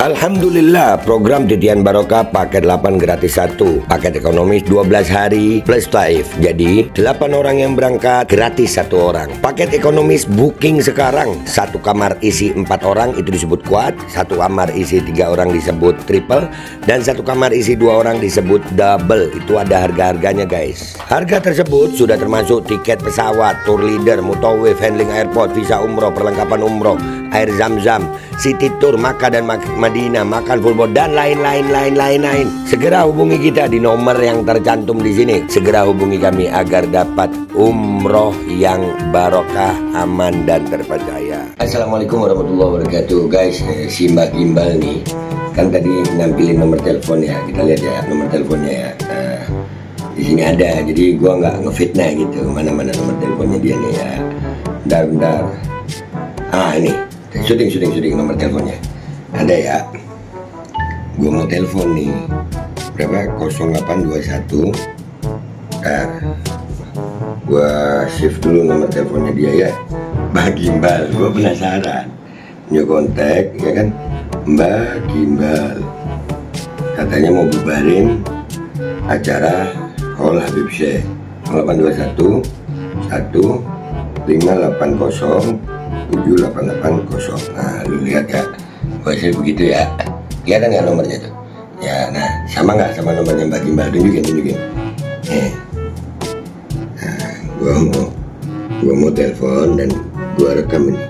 Alhamdulillah, program Titian Barokah paket 8 gratis 1, paket ekonomis 12 hari plus taif. Jadi 8 orang yang berangkat gratis 1 orang. Paket ekonomis booking sekarang, 1 kamar isi 4 orang itu disebut quad, 1 kamar isi 3 orang disebut triple, dan 1 kamar isi 2 orang disebut double. Itu ada harga-harganya guys. Harga tersebut sudah termasuk tiket pesawat, tour leader, mutawif, handling airport, visa umroh, perlengkapan umroh, air zam-zam, city tour, Makkah dan Madinah, makan full board, dan lain-lain. Segera hubungi kita di nomor yang tercantum di sini. Segera hubungi kami agar dapat umroh yang barokah, aman dan terpercaya. Assalamualaikum warahmatullahi wabarakatuh guys. Si Mbak Gimbal nih kan tadi nampilin nomor telepon ya. Kita lihat ya nomor teleponnya ya. Di sini ada, jadi gua nggak ngefitnah gitu. Mana-mana nomor teleponnya dia nih ya. Bentar. Ini syuting nomor teleponnya ada ya. Gue mau telepon nih, berapa? 0821. Ntar gue shift dulu nomor teleponnya dia ya. Mbak Gimbal, gue penasaran. New kontak ya kan, Mbak Gimbal. Katanya mau bubarin acara Haul Habib Syekh. 0821 1580 7880. Nah, lu lihat ya, saya begitu ya. Kelihatan nggak nomornya tuh? Ya, nah, sama nggak sama nomornya Mbak Gimbal? Tunjukin. Nah, gua mau telepon dan gua rekam ini.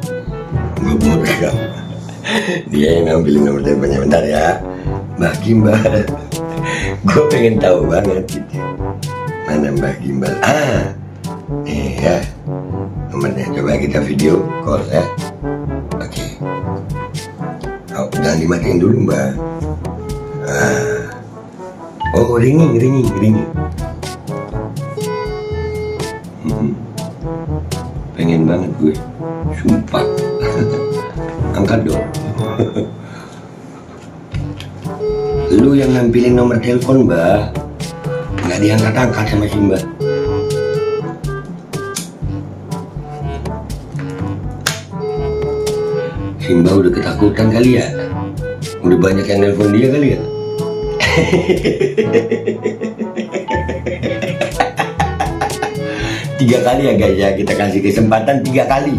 Gua mau rekam. Dia yang ngambilin nomor teleponnya, bentar ya, Mbak Gimbal. Gua pengen tahu banget gitu. Mana Mbak Gimbal? Ya. Nomornya, coba kita video call ya. Oke. Jangan dimatiin dulu Mbak. Ringing. Pengen banget gue, sumpah. Angkat dong. Lu yang nampilin nomor telepon Mbak, nggak diangkat-angkat sama si Mbak. Simba udah ketakutan kali ya. Udah banyak yang nelpon dia kali ya. Tiga kali ya guys ya, kita kasih kesempatan 3 kali.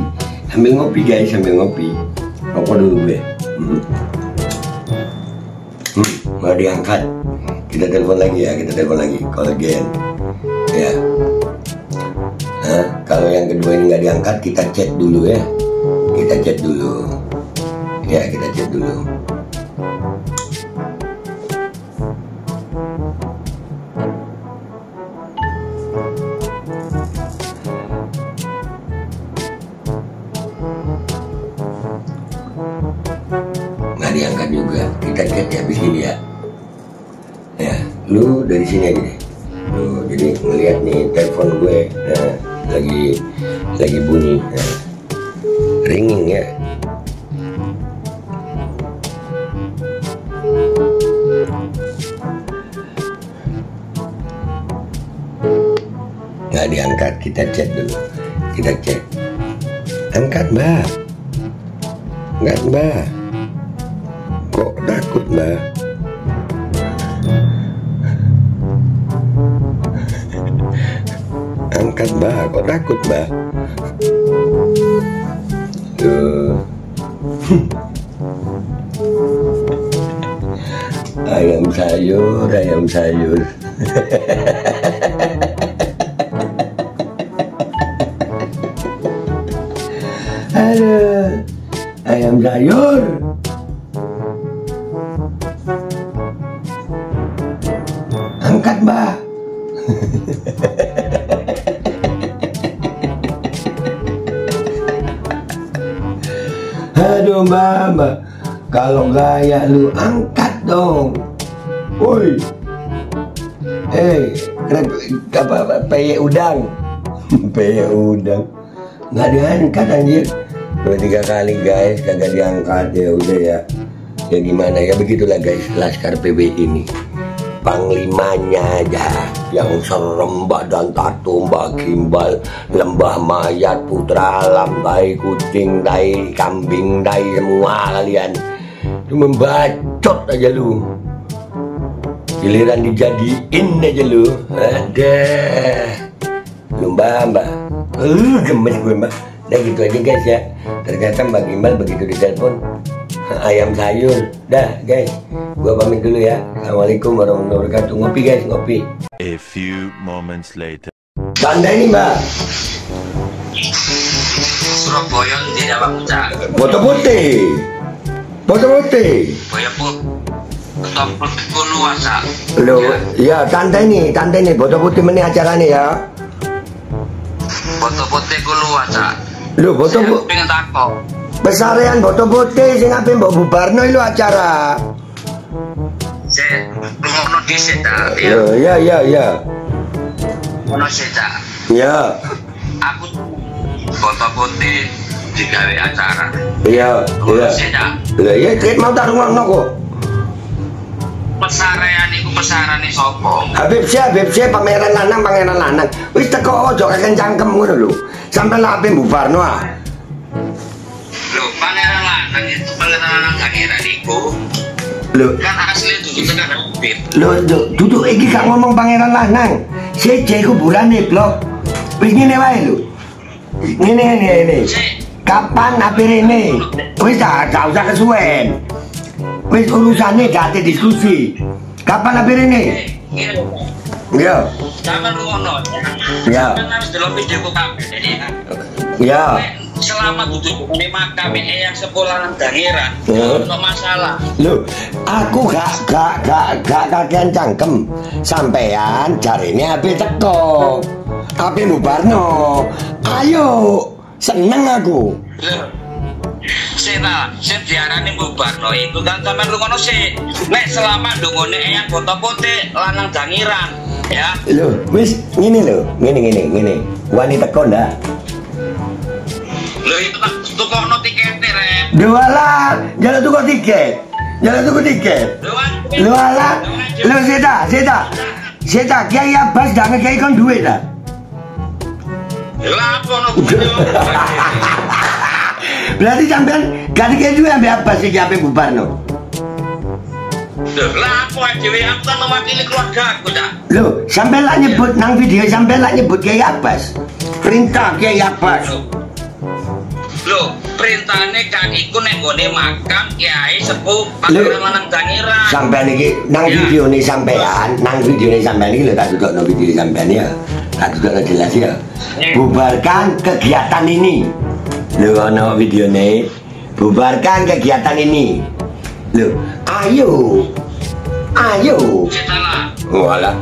Sambil ngopi guys, sambil ngopi. Rokok dulu gue. Mau diangkat. Kita telepon lagi ya, call again. Ya. Nah, kalau yang kedua ini nggak diangkat, kita chat dulu ya. Kita chat dulu. Nggak diangkat juga, kita chat ya habis ini ya. Ya, lu dari sini aja deh. Lu jadi ngeliat nih telepon gue, lagi bunyi, ringing ya. Nggak diangkat, kita chat dulu. Angkat Mbak. Nggak Mbak. Kok takut Mbak? Angkat Mbak, kok takut Mbak? Tuh. Ayam sayur. Aduh, ayam sayur. Angkat Mbak. Aduh Mbak, kalau gaya lu angkat dong. Woi, peye udang. Nggak diangkat anjir. 2-3 kali guys kagak diangkat, ya udah ya. Ya gimana ya, begitulah guys Laskar PBI ini. Panglimanya aja yang serem, badan tato Mbak Gimbal, lembah mayat, putra alam, tai kucing, tai kambing, tai semua kalian. Cuma bacot aja lu. Giliran dijadiin aja lu. Ada. Lu mbak. Gemes gue mbak. Udah gitu aja guys ya. Ternyata Mbak Gimbal begitu ditelepon ayam sayur. Dah guys, gua pamit dulu ya. Assalamualaikum warahmatullahi wabarakatuh. Ngopi guys, ngopi. A few moments later. Tanda ini mbak. Surabaya tidak Pak. Foto putih. Boya pun ketoprak kulo asa. Lo, ya tanda ini foto putih mana acara nih ya? Foto putih kulo asa. Lo foto putih. Pengen takok. Besarean foto putih sing ape mbok bubarno itu acara. Saya ngono dhisik ta. Lo, ya. Ngono sik ta. Ya. Aku foto putih digawe acara. Iya. Lah iya kit mau tak rungokno kok. Pesarean iku pesarane sapa? Habib Syah pangeran lanang. Wis teko aja kakek cangkem ngono lho. Sampai lah ape bubarno ah. Lho, pangeran lanang itu pangeran lanang gangeran iku. Lho, Kan asli duduk tekan Habib. lho duduk iki gak ngomong pangeran lanang. Seje kuburane blok. Wis ngene wae lho. Ngene. Kapan ape rene? Wis gak usah kesuwen. Wis urusane gak ada diskusi. Kapan ape rene? Iya. Sampeyan ngono. Ya. Sampeyan harus delok video ku kabeh ini kan. Ya. Selama duduk di makam yang sekolah Dangeran, Ya. ono masalah. Loh, aku gak kakean cangkem. Sampean jarine ape teko. Ape bubarno. Ayo, seneng aku. Sing diarani bubarno itu kan sampean lungono sik. Nek selama ndungone eyang foto putih lanang Dangeran, ya. Loh, wis ngene lho, ngene. Wani teko ndak? Lho itu tak tukokno tikete rek. Dualah, jalan tuku tiket. Lu ala, lu seta, Kiai Abbas gak ngekei kon duit dah. Lah apa ono Berarti sampean gak dikei duit ambil Abbas iki ape bubarno. Lah apa dhewe aku kan mewakili keluarga aku dah. Loh, sampean lak nyebut nang video sampean lak nyebut Kiai Abbas. Perintah Kiai Abbas. Loh, perintahane kan iku nek gone makam Kiai Sepuh Pangeran Lanang Dangeran. Sampean iki nang video nih sampean, iki lho tak dudukno video sampean ya. Tak dudukno jelas ya. Bubarkan kegiatan ini. Lho ono videone. Bubarkan kegiatan ini. Lho, ayo. Salah. Walah.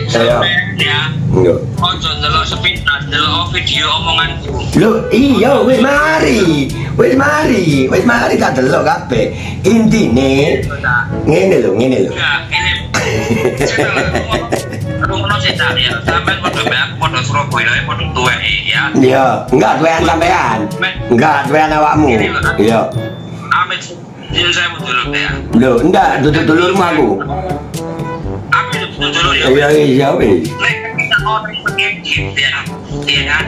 Saya. Ya. Enggak. Ojo ndelok sepintas, ndelok video omonganku. Lho, iya wis mari tak delok kabeh. Intine ngene lho. Ya, ini. Rumah setan ya, sampai pada aku pada Surabaya, pada tua ya. Iya, enggak tuwean sampean. Enggak tuwean awakmu. Iya. Amit, jadi saya betul ya. Lho, enggak duduk dulurmu aku. Amit betul ya. Iya wis. Nek kita orang mengedit ya, kan?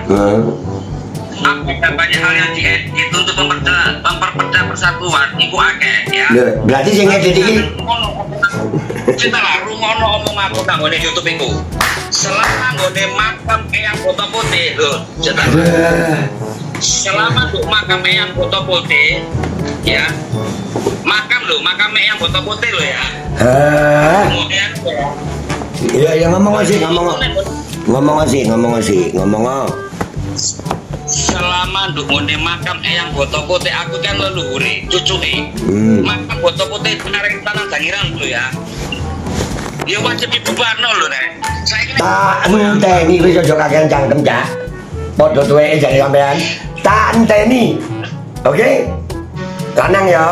Aku banyak hal yang diedit untuk memperpecah persatuan, iku akeh ya. Lho, berarti sing ngedit iki Cinta lah, rungono omong aku nang ngone YouTube iku. Selama ngone makam eyang foto putih lho, cinta. Selama nduk makam eyang foto putih, ya. Makam eyang foto putih lho ya. Kemudian Iya, ngomong sih. Selama nduk ngone makam eyang foto putih aku kan leluhure, cucuke. Makam foto putih penarek tanah Dangeran lho ya. Ya wajib dibubarno lho nek. Saiki Tak enteni wis aja kakean cangkem, Cak. Padha tuweke jane sampean. Tak enteni. Oke? Lanang ya.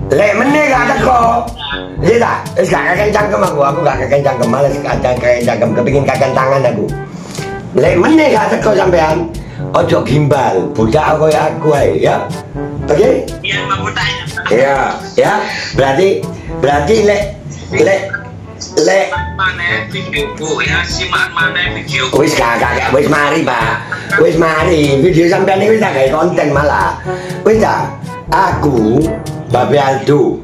Lek meneh gak teko. Iya tak? Wis gak kakean cangkem aku gak kakean cangkem, males kakean cangkem, kepengin kakean tangan aku. Lek meneh gak teko sampean. Ojo gimbal, bocah koyo aku ae ya. Oke? iya mau tanya. Ya. Berarti lek Mana videoku ya, simak mana videoku. wis kakak wis mari Pak. Wis mari. Video sampean iki wis tak gawe konten malah. Wis ta. aku Babe Aldo.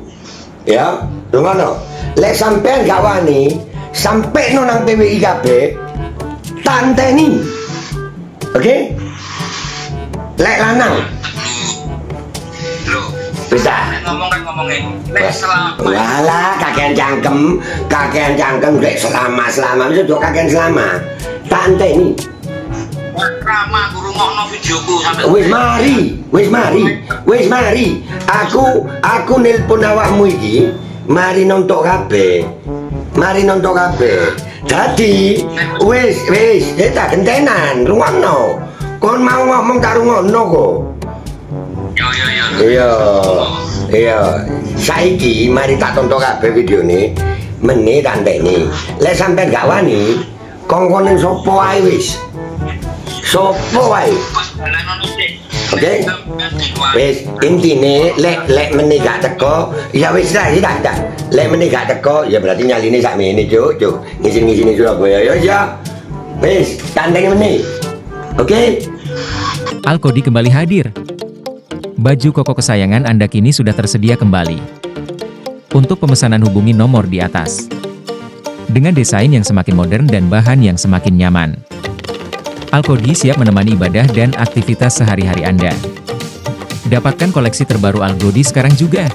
Ya, rungono. Lek sampean gak wani, sampai nang PWI kabeh tanteni. Oke? Lek lanang. Loh, Bisa. ngomongin. Lek selama. Walah, kakean cangkem lek selama itu kakean selama. Tanteni. Rama guru ngono videoku sampe. Wis mari. Aku nelpon awakmu iki, mari nonton kabeh. Dadi wis tak gentenan rungokno. Kon mau ngomong karo ngono kok. Iya. Saiki mari tak tonton kabeh videone. Meneh tak enteni. Lek sampean gak wani, kongkonen sapa wae wis. Sopo wae. Oke. Wis intine lek meneh gak teko, ya wis lah dak. Lek meneh gak teko, ya berarti nyaline sakmene, Cuk. Ngisin-ngisini Surabaya ya. Wis, tandeng meneh. Oke. Alkodi kembali hadir. Baju koko kesayangan Anda kini sudah tersedia kembali. Untuk pemesanan hubungi nomor di atas. Dengan desain yang semakin modern dan bahan yang semakin nyaman. Alkodi siap menemani ibadah dan aktivitas sehari-hari Anda. Dapatkan koleksi terbaru Alkodi sekarang juga.